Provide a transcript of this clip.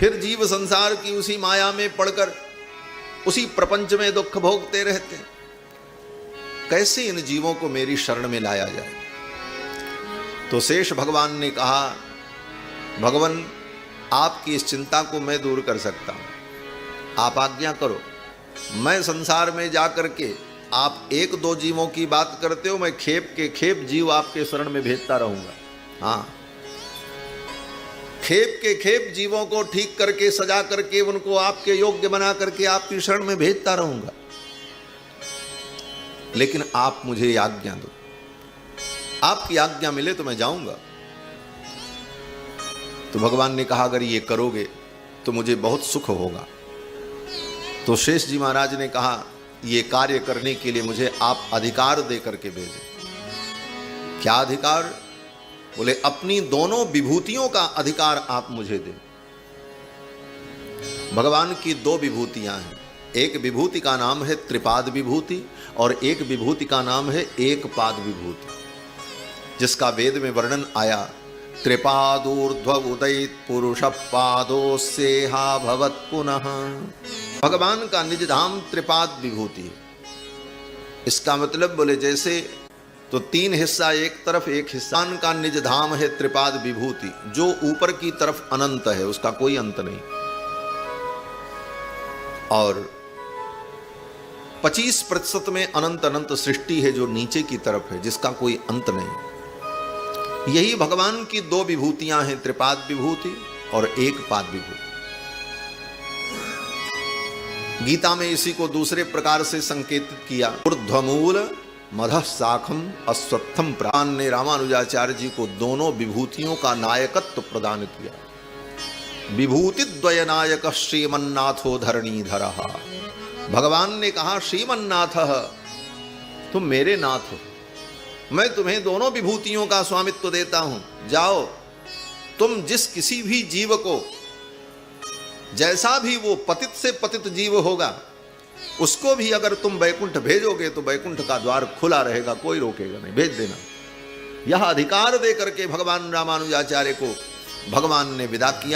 फिर जीव संसार की उसी माया में पड़कर उसी प्रपंच में दुख भोगते रहते हैं। कैसे इन जीवों को मेरी शरण में लाया जाए? तो शेष भगवान ने कहा, भगवान आपकी इस चिंता को मैं दूर कर सकता हूं, आप आज्ञा करो। मैं संसार में जाकर के, आप एक दो जीवों की बात करते हो, मैं खेप के खेप जीव आपके शरण में भेजता रहूंगा। हाँ, खेप के खेप जीवों को ठीक करके, सजा करके, उनको आपके योग्य बना करके आपकी शरण में भेजता रहूंगा। लेकिन आप मुझे आज्ञा दो, आपकी आज्ञा मिले तो मैं जाऊंगा। तो भगवान ने कहा, अगर ये करोगे तो मुझे बहुत सुख होगा। तो शेष जी महाराज ने कहा, ये कार्य करने के लिए मुझे आप अधिकार दे करके भेजें। क्या अधिकार? बोले, अपनी दोनों विभूतियों का अधिकार आप मुझे दें। भगवान की दो विभूतियां हैं, एक विभूति का नाम है त्रिपाद विभूति और एक विभूति का नाम है एक पाद विभूति, जिसका वेद में वर्णन आया, त्रिपादूर्ध्व उदयित पुरुष पादोस्येहा भवत् पुनः। भगवान का निज धाम त्रिपाद विभूति है। इसका मतलब बोले जैसे तो तीन हिस्सा एक तरफ, एक हिस्सा का निज धाम है त्रिपाद विभूति, जो ऊपर की तरफ अनंत है, उसका कोई अंत नहीं। और 25% में अनंत अनंत सृष्टि है जो नीचे की तरफ है, जिसका कोई अंत नहीं। यही भगवान की दो विभूतियां हैं, त्रिपाद विभूति और एक पाद विभूति। गीता में इसी को दूसरे प्रकार से संकेतित किया, ऊर्ध्वमूल मधः शाखम अश्वत्थम। प्राण ने रामानुजाचार्य जी को दोनों विभूतियों का नायकत्व प्रदान किया। विभूति द्वय नायक श्रीमन्नाथो धरणीधरः। भगवान ने कहा, श्रीमन्नाथ तुम मेरे नाथ हो, मैं तुम्हें दोनों विभूतियों का स्वामित्व देता हूं। जाओ, तुम जिस किसी भी जीव को, जैसा भी वो पतित से पतित जीव होगा, उसको भी अगर तुम बैकुंठ भेजोगे तो बैकुंठ का द्वार खुला रहेगा, कोई रोकेगा नहीं, भेज देना। यह अधिकार दे करके भगवान रामानुजाचार्य को भगवान ने विदा किया।